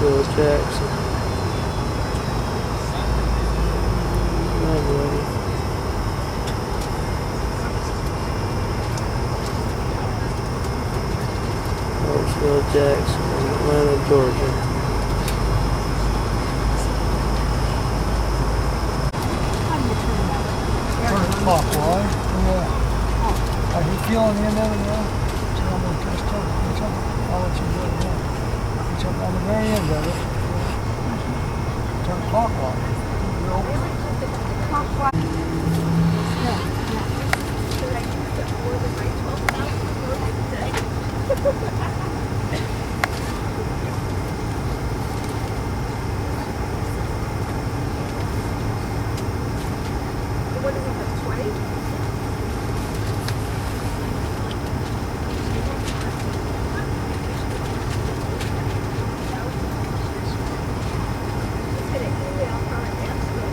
Hartsfield-Jackson. Hartsfield-Jackson, Atlanta, Georgia. Turn it clockwise. Yeah. Are you feeling the end of it now? I'm going to just turn it. I'll let you do it now. It's up on the very end of it. Turn clockwise. Clockwise. What is it, like 20? It's gonna, I'll probably answer it.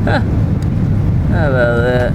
Huh. How about that?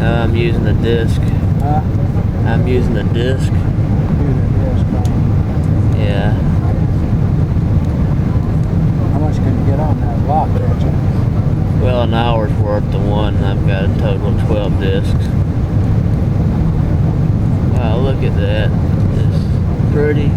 I'm using the disc. Huh? I'm using the disc. Yeah. How much can you get on that lock there, Jack? Well, an hour's worth to one. I've got a total of 12 discs. Wow, look at that. It's pretty.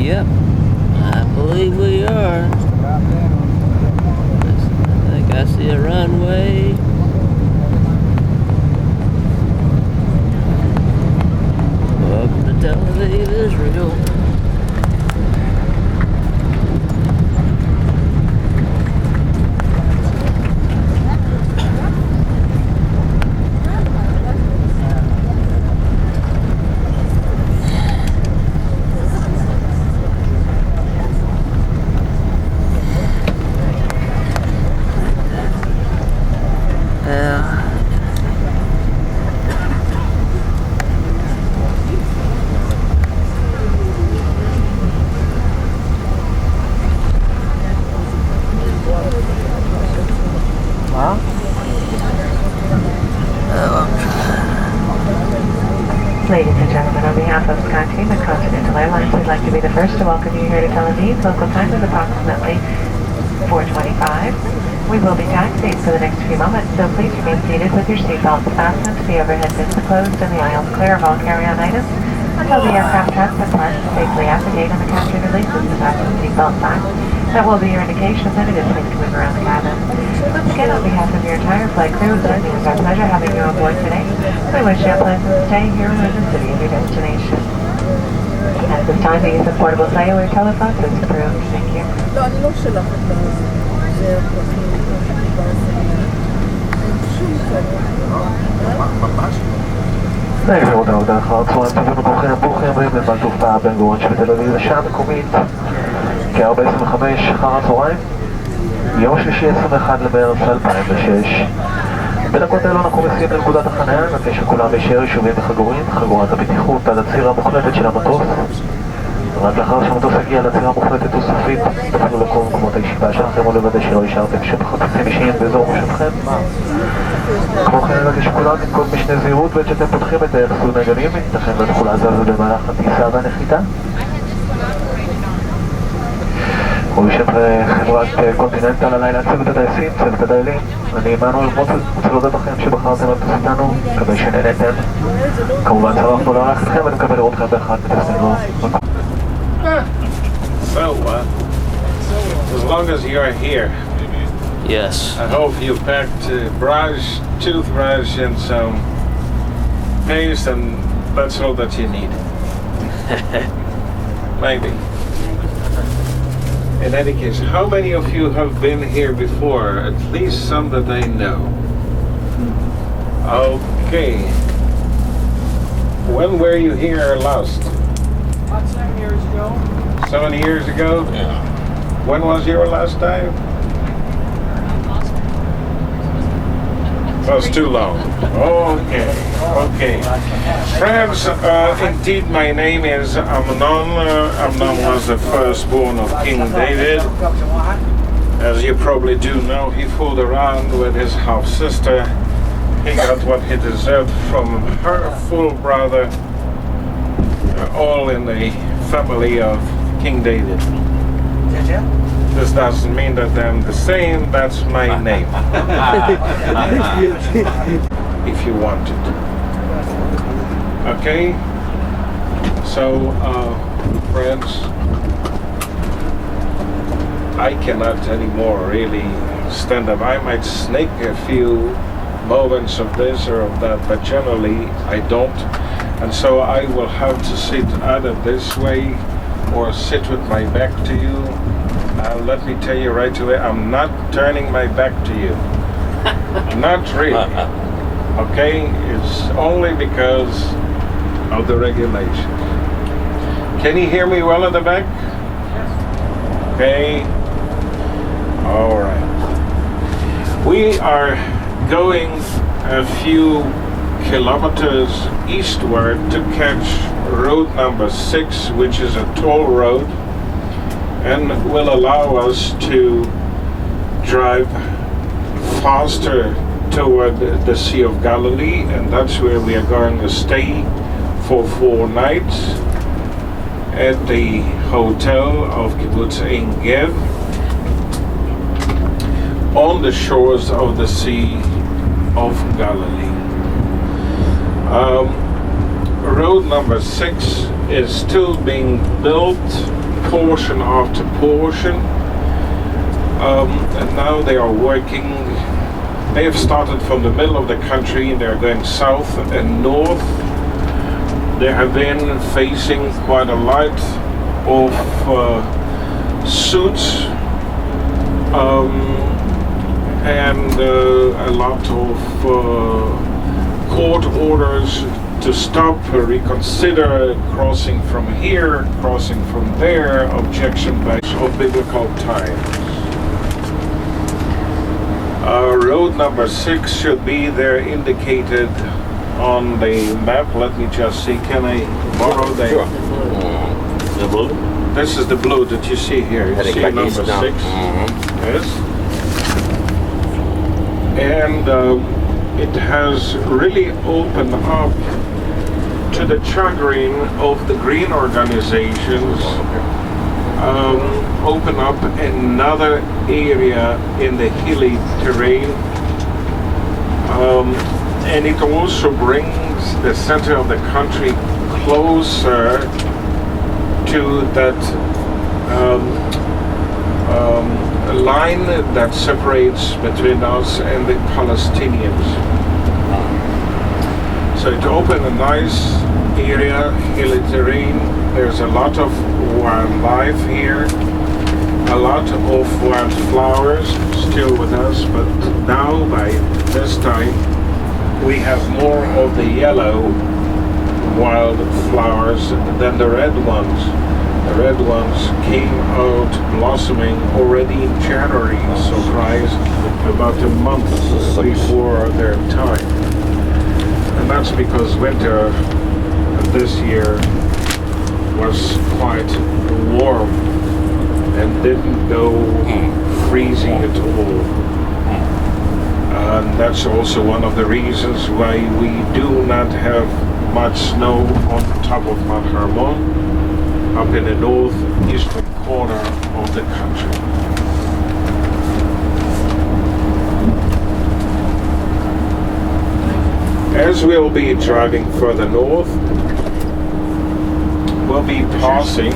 Yep, I believe we are. I think I see a runway. Welcome to Tel Aviv, Israel. Ladies and gentlemen, on behalf of SkyTeam and Continental Airlines, we'd like to be the first to welcome you here to Tel Aviv. Local time is approximately 4:25. We will be taxiing for the next few moments, so please remain seated with your seatbelts fastened, the overhead bins closed, and the aisles clear of all carry-on items until the aircraft has been parked safely at the gate and the captain releases the fasten seatbelt sign. That will be your indication that it is safe to move around the cabin. Once again, on behalf of your entire flight crew, it is our pleasure having you on board today. We wish you a pleasant stay here in the city of your destination. At this time, the use of portable cellular telephones is approved. Thank you. לא, אני לא שלחת לה זה פרטים, שום נעבור להודעה אחר הצהריים טובים וברוכים הבאים לנמל תעופה בן גוריון שבתל אביב, השעה המקומית כ-4:25 אחר הצהריים, יום שלישי 21 למרץ 2006. בדקות אלו אנחנו מסיעים לנקודת החניה, נבקש שכולם להישאר ישובים וחגורים, חגורת הבטיחות עד הציר המוחלטת של המטוס. רק לאחר שהמטוס יגיע לציר המוחלטת וסופית, תוכלו לקום במקומות הישיבה שלכם ולוודא שלא השארתם חפצים אישיים באזור מושבכם. כמו כן נבקש שכולם לנקוט משנה זהירות בעת שאתם פותחים את היחסות נגנים, ייתכן והתכולה זזה במהלך הטיסה והנחיתה. ובשם חברת קונטיננטל עליי להציג את הטייסים, צוות הדיילים. אני עמנואל מוצל, רוצה להודות לכם שבחרתם לטוס איתנו, מקווה שנהנתם. כמובן צרפנו לארח אתכם ונקווה לראות אתכם באחד מטסנו. So, as long as you're here, Yes. I hope you packed brush, toothbrush, and some paste, and that's all that you need. Maybe. In any case, how many of you have been here before? At least some that I know. Okay. When were you here last? About 7 years ago. 7 years ago? Yeah. When was your last time? That was too long. Okay, okay. Friends, indeed my name is Amnon. Amnon was the firstborn of King David. As you probably do know, he fooled around with his half-sister. He got what he deserved from her full brother, all in the family of King David. This doesn't mean that I'm the same, that's my name. If you want it. Okay? So, friends, I cannot anymore really stand up. I might snake a few moments of this or of that, but generally I don't. And so I will have to sit either this way or sit with my back to you. Let me tell you right away, I'm not turning my back to you. Not really. Okay? It's only because of the regulations. Can you hear me well at the back? Yes. Okay. All right. We are going a few kilometers eastward to catch road number 6, which is a toll road, and will allow us to drive faster toward the Sea of Galilee, and that's where we are going to stay for 4 nights at the hotel of Kibbutz Ein Gev on the shores of the Sea of Galilee. Road number 6 is still being built, portion after portion, and now they are working. They have started from the middle of the country and they're going south and north. They have been facing quite a lot of suits and a lot of court orders to stop, reconsider, crossing from here, crossing from there, objection by of biblical times. Road number 6 should be there indicated on the map. Let me just see, can I borrow the... Sure. The blue? This is the blue that you see here. You see number 6? Yes. And it has really opened up to the chagrin of the green organizations, open up another area in the hilly terrain, and it also brings the center of the country closer to that line that separates between us and the Palestinians. So it opened a nice area, hilly terrain. There's a lot of wildlife here, a lot of wildflowers still with us, but now by this time we have more of the yellow wildflowers than the red ones. The red ones came out blossoming already in January, surprise, about a month before their time. And that's because winter this year was quite warm and didn't go freezing at all. And that's also one of the reasons why we do not have much snow on the top of Mount Hermon, up in the northeastern corner of the country. As we'll be driving further north, we'll be passing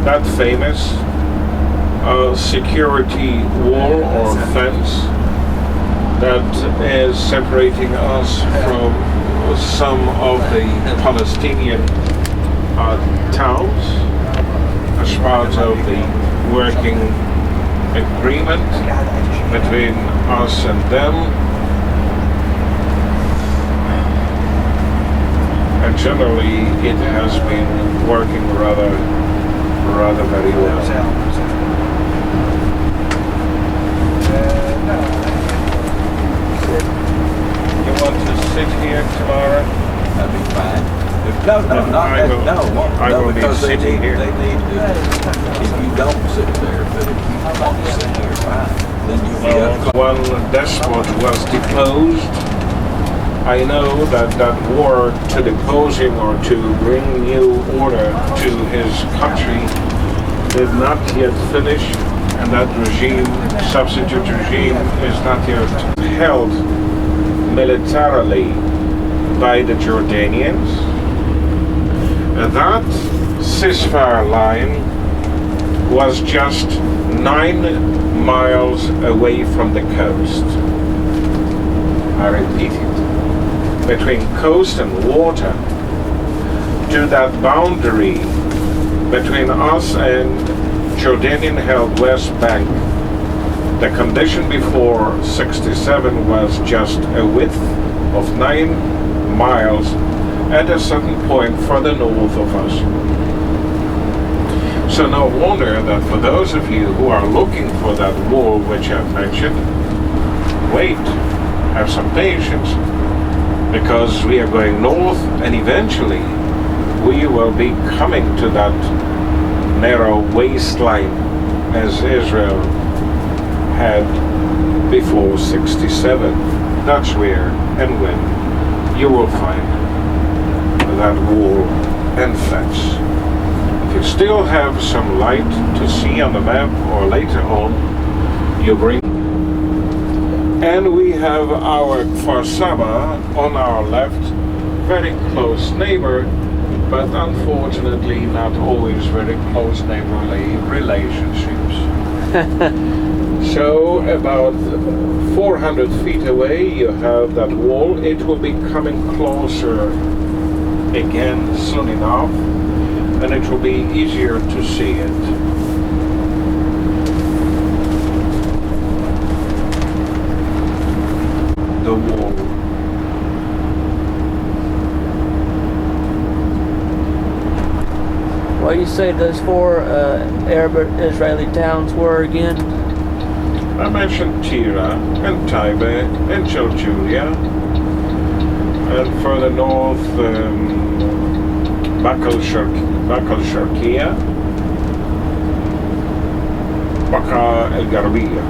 that famous security wall or fence that is separating us from some of the Palestinian towns as part of the working agreement between us and them. And generally it has been working rather very well. You want to sit here tomorrow? That'd be fine. No, I will be because sitting here. They need to, if you don't When despot was deposed, I know that that war to depose him or to bring new order to his country did not yet finish, and that regime, substitute regime, is not yet held militarily by the Jordanians. That ceasefire line was just 9 miles away from the coast. I repeat it. Between coast and water, to that boundary between us and Jordanian-held West Bank, the condition before 67 was just a width of 9 miles at a certain point further north of us. So no wonder that for those of you who are looking for that wall which I've mentioned, wait, have some patience, because we are going north and eventually we will be coming to that narrow waistline as Israel had before 67. That's where and when you will find that wall and fence. If you still have some light to see on the map or later on, you bring. And we have our Kfar Saba on our left, very close neighbor, but unfortunately not always very close neighborly relationships. So about 400 feet away you have that wall. It will be coming closer again soon enough, and it will be easier to see it. The wall. What do you say those 4 Arab Israeli towns were again? I mentioned Tira and Taibe and Jaljulia, and further north Bakal Sharqiya, Baka El Garbiya.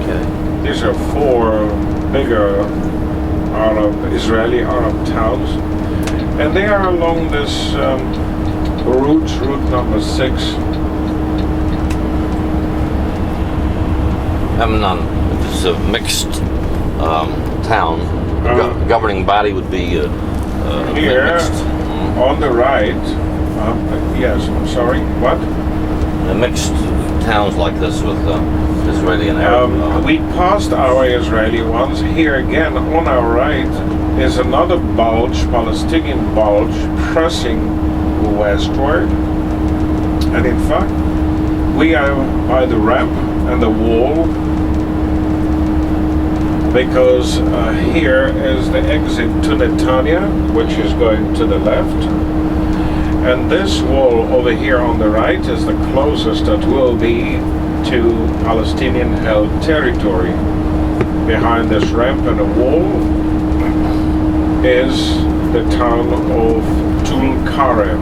Okay. These are 4 bigger Israeli Arab towns, and they are along this route number 6. It's a mixed town. The governing body would be Here, mixed. on the right, yes, I'm sorry, what? Mixed towns like this with Israeli and Arab. We passed our Israeli ones. Here again, on our right, is another bulge, Palestinian bulge, pressing westward. And in fact, we are by the ramp and the wall, because here is the exit to Netanya, which is going to the left. And this wall over here on the right is the closest that will be to Palestinian-held territory. Behind this ramp and a wall is the town of Tul-Karem.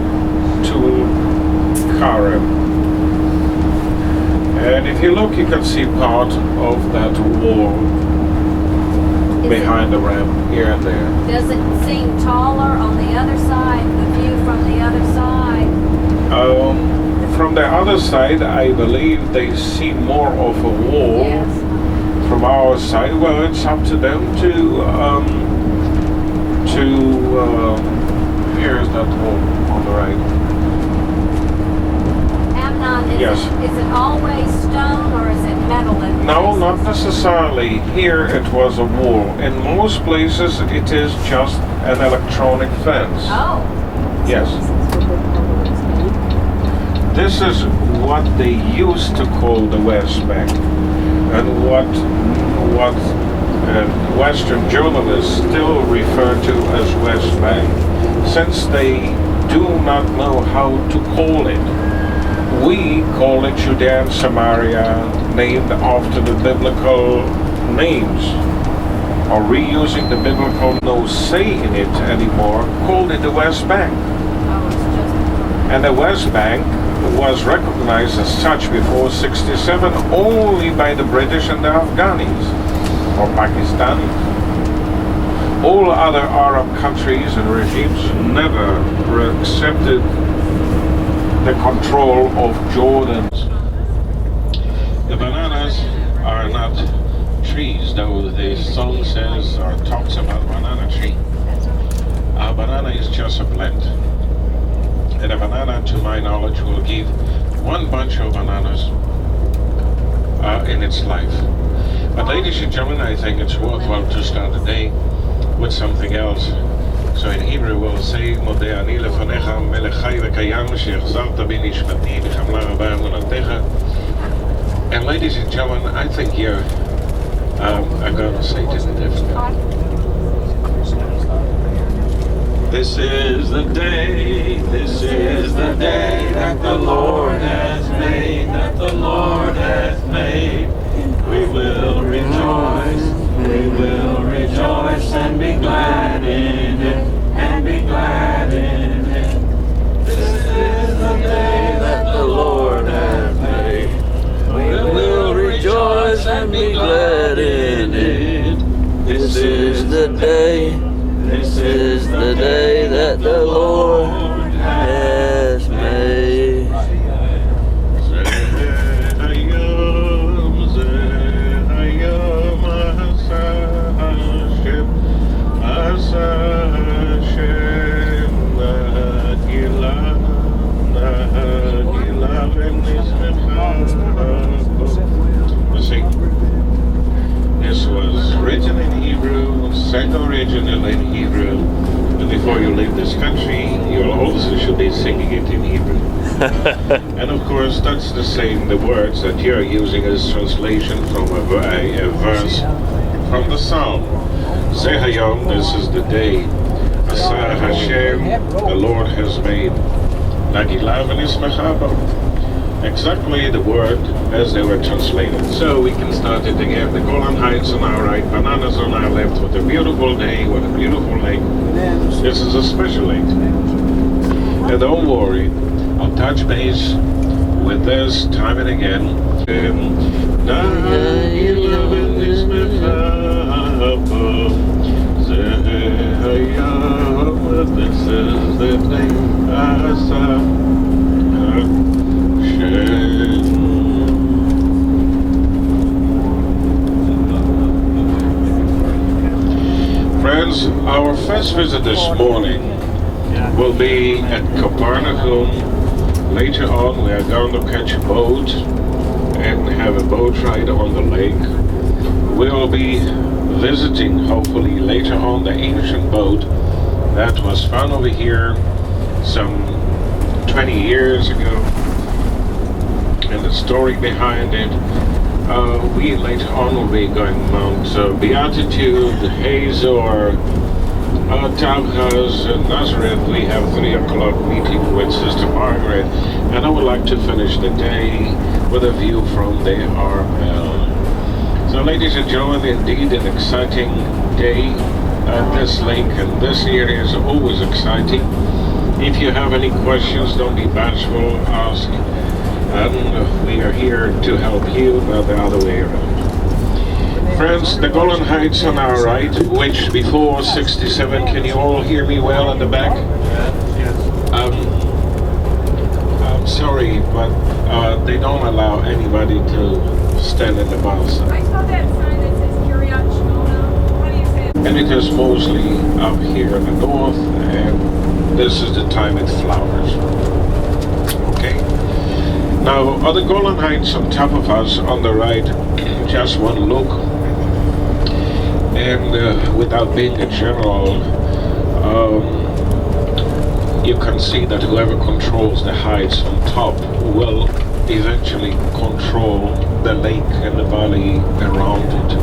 And if you look, you can see part of that wall behind the ramp here and there. Does it seem taller on the other side, the view from the other side? From the other side, I believe they see more of a wall. Yes. From our side, well, it's up to them to here's that wall on the right. Amnon, Yes. Is it always stone or is it metal? No, not necessarily. Here it was a wall. In most places it is just an electronic fence. Oh. Yes. This is what they used to call the West Bank, and what Western journalists still refer to as West Bank, since they do not know how to call it. We call it Judea and Samaria, named after the biblical names, or reusing the biblical no say in it anymore, called it the West Bank. Oh, it's just... And the West Bank was recognized as such before 67 only by the British and the Afghanis or Pakistanis. All other Arab countries and regimes never accepted the control of Jordan. The bananas are not trees, though the song says or talks about banana tree. A banana is just a plant. And a banana, to my knowledge, will give one bunch of bananas in its life. But ladies and gentlemen, I think it's worthwhile to start the day with something else. So in Hebrew we'll say, Modeh ani lefanecha melech chai v'kayam she'achzarta bi nishmati b'chamla rabah emunatecha. And ladies and gentlemen, I think here I'm going to say it in a different way. This is the day that the Lord has made, that the Lord has made. We will rejoice and be glad in it, and be glad in it. This is the day that the Lord has made. We will rejoice and be glad in it. This is the day that the Lord has made. This was written in Hebrew, sang originally in Hebrew, and before you leave this country, you also should be singing it in Hebrew. And of course, that's the same, the words that you're using as translation from a verse from the Psalm. Say Hayom, this is the day. Asah Hashem, the Lord has made. Nagilah v'nismecha bo. Exactly the word as they were translated. So we can start it again. The Golan Heights on our right, bananas on our left, with a beautiful day, with a beautiful lake. This is a special lake. And don't worry, I'll touch base with this time and again. This is the thing I saw. Friends, our first visit this morning will be at Capernaum. Later on, we are going to catch a boat and have a boat ride on the lake. We'll be visiting, hopefully later on, the ancient boat that was found over here some 20 years ago, and the story behind it. We later on will be going Mount Beatitude, Hazor, Tavchaz, and Nazareth. We have 3 o'clock meeting with Sister Margaret, and I would like to finish the day with a view from the Armel. So ladies and gentlemen, indeed an exciting day at this lake, and this area is always exciting. If you have any questions, don't be bashful, ask, and we are here to help you, not the other way around. Friends, the Golan Heights on our right, which before 67, can you all hear me well in the back? I'm sorry, but they don't allow anybody to stand in the bus. I saw that sign that says Kiryat Shmona. What do you say? And it is mostly up here in the north, and this is the time it flowers. Okay. Now, on the Golan Heights on top of us, on the right, just one look, and without being a general, you can see that whoever controls the heights on top will eventually control the lake and the valley around it.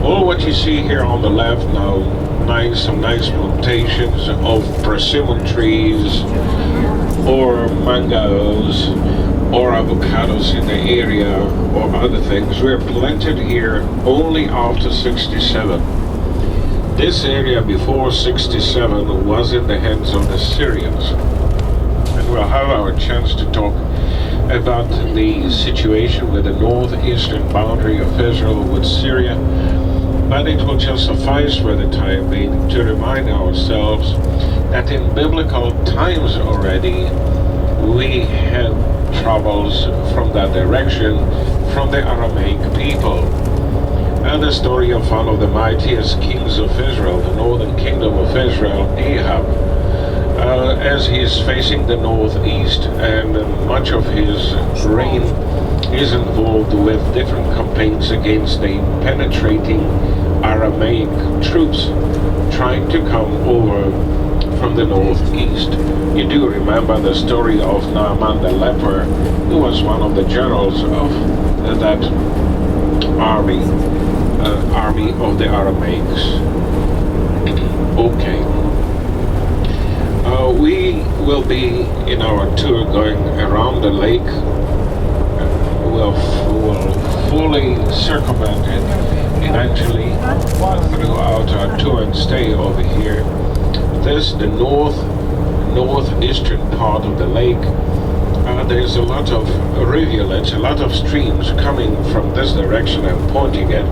All what you see here on the left now, some nice plantations of persimmon trees, or mangoes, or avocados in the area, or other things were planted here only after 67. This area before 67 was in the hands of the Syrians. and we'll have our chance to talk about the situation with the northeastern boundary of Israel with Syria. But it will just suffice for the time being to remind ourselves that in biblical times already we had troubles from that direction from the Aramaic people. And the story of one of the mightiest kings of Israel, the northern kingdom of Israel, Ahab, as he is facing the northeast, and much of his reign is involved with different campaigns against the penetrating Aramaic troops trying to come over from the northeast. You do remember the story of Naaman the leper, who was one of the generals of that army of the Aramaics. Okay. We will be in our tour going around the lake. We'll fully circumvent it eventually throughout our tour and stay over here. This the northeastern part of the lake. There's a lot of rivulets, a lot of streams coming from this direction and pointing it.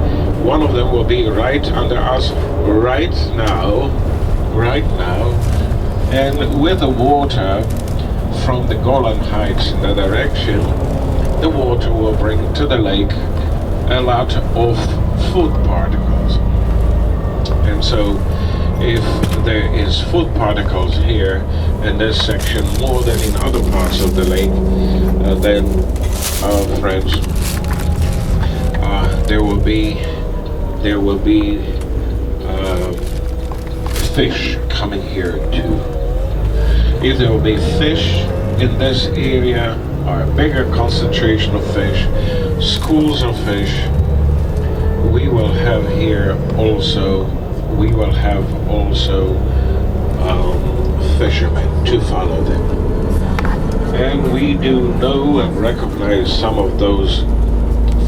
One of them will be right under us right now, and with the water from the Golan Heights in that direction, the water will bring to the lake a lot of food particles. And so if there is food particles here in this section more than in other parts of the lake, then friends, there will be fish coming here too. If there will be fish in this area, or a bigger concentration of fish, schools of fish, we will have also fishermen to follow them. And we do know and recognize some of those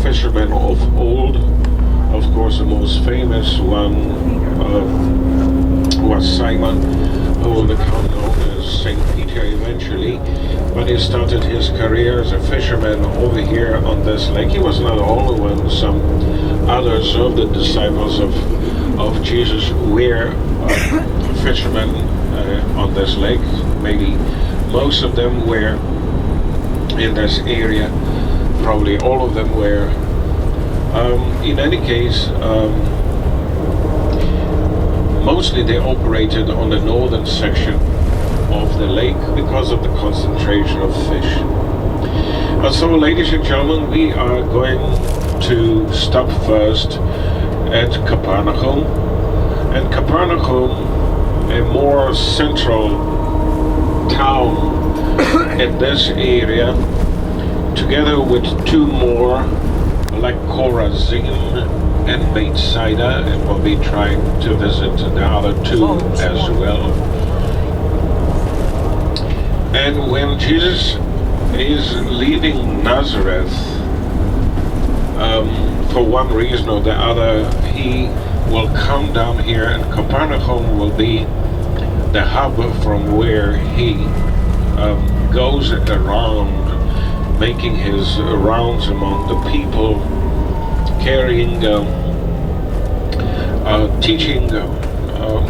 fishermen of old. Of course, the most famous one was Simon, who will become known as St. Peter eventually. But he started his career as a fisherman over here on this lake. He was not the only one. Some others of the disciples of Jesus were fishermen on this lake. Maybe most of them were in this area. Probably all of them were. In any case, mostly they operated on the northern section of the lake because of the concentration of fish. So, ladies and gentlemen, we are going to stop first at Capernaum. And Capernaum, a more central town in this area, together with two more like Chorazin and Bethsaida, and we'll be trying to visit the other two as well. And when Jesus is leaving Nazareth, for one reason or the other, he will come down here, and Capernaum will be the hub from where he goes around, making his rounds among the people, carrying, teaching,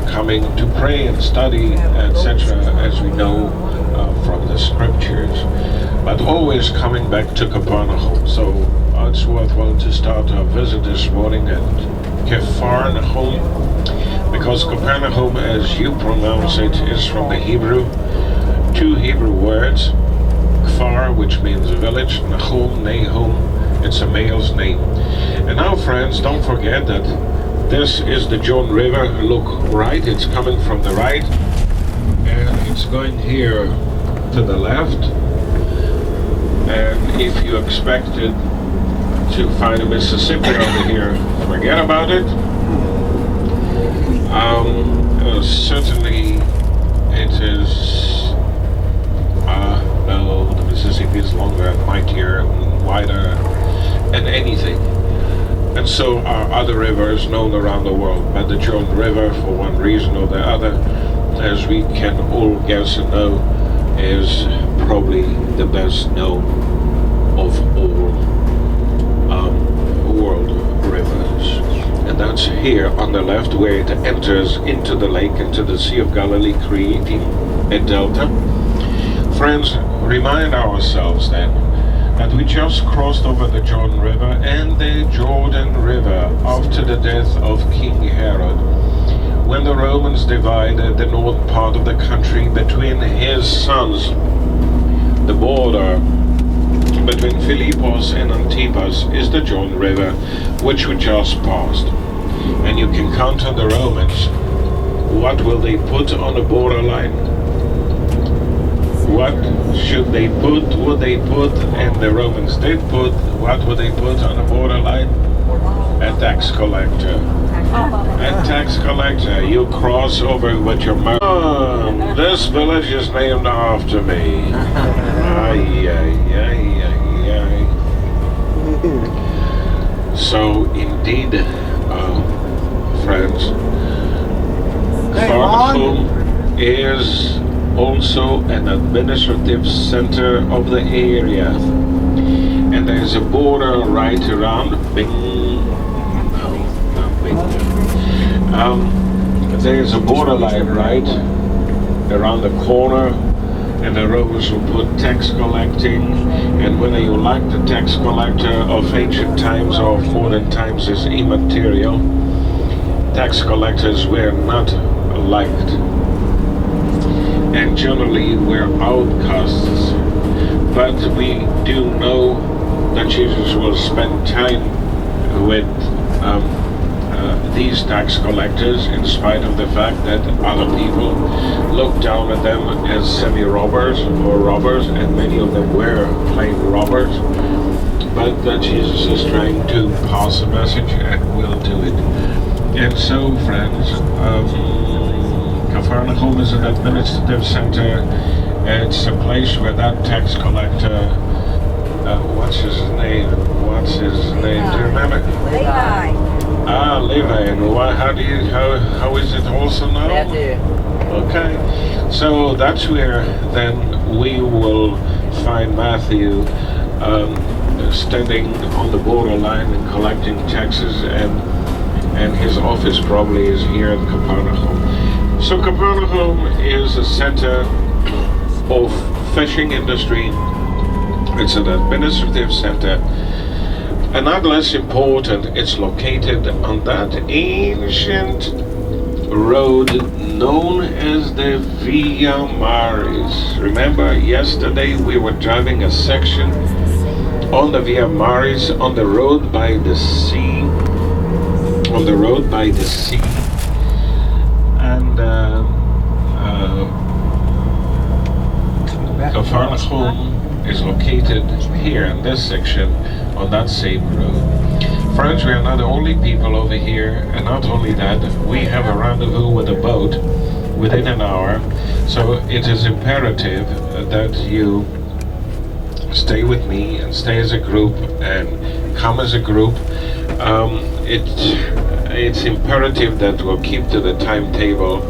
coming to pray and study, etc., as we know from the scriptures, but always coming back to Capernaum. So it's worthwhile to start our visit this morning at Capernaum, because Capernaum, as you pronounce it, is from the Hebrew, two Hebrew words, Kfar, which means village, Nahum, it's a male's name. And now, friends, don't forget that this is the Jordan River. Look right, it's coming from the right, and it's going here to the left. And if you expected to find a Mississippi over here, forget about it. Certainly it is, no, the Mississippi is longer and mightier and wider than anything. And so are other rivers known around the world, but the Jordan River, for one reason or the other, as we can all guess and know, is probably the best known of all world rivers. And that's here on the left, where it enters into the lake, into the Sea of Galilee, creating a delta. Friends, remind ourselves then that we just crossed over the Jordan River and the Jordan River after the death of King Herod, when the Romans divided the northern part of the country between his sons. The border between Philippos and Antipas is the Jordan River, which we just passed. And you can count on the Romans. What will they put on the borderline? What should they put? Would they put? And the Romans did put. What would they put on the borderline? A tax collector. A tax collector. You cross over with your mouth. This village is named after me. Ay, ay, ay, ay, ay. So, indeed, friends, Hartsfield is also an administrative center of the area. And there's a border right around. There's a borderline right around the corner, and the Romans will put tax collecting. And whether you like the tax collector of ancient times or of modern times is immaterial. Tax collectors were not liked, and generally were outcasts. But we do know that Jesus will spend time with these tax collectors, in spite of the fact that other people looked down at them as semi-robbers or robbers, and many of them were plain robbers. But that Jesus is trying to pass a message and will do it. And so, friends, Capernaum is an administrative center. It's a place where that tax collector, what's his name? Do you remember? Levi. Ah, Levi. And how is it also known? Matthew. Okay. So that's where then we will find Matthew standing on the borderline and collecting taxes, and his office probably is here in Capernaum. So Capernaum is a center of fishing industry. It's an administrative center, and not less important, it's located on that ancient road known as the Via Maris. Remember, yesterday we were driving a section on the Via Maris, on the road by the sea. On the road by the sea. And Hartsfield is located here in this section on that same road. Friends, we are not the only people over here, and not only that, we have a rendezvous with a boat within an hour, so it is imperative that you stay with me and stay as a group and come as a group. It's imperative that we'll keep to the timetable,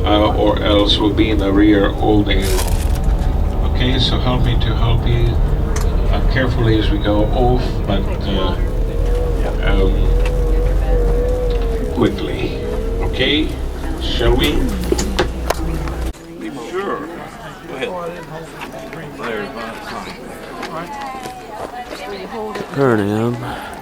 or else we'll be in the rear all day long. Okay, so help me to help you carefully as we go off, but quickly. Okay, shall we? Sure. Go ahead. Turn him.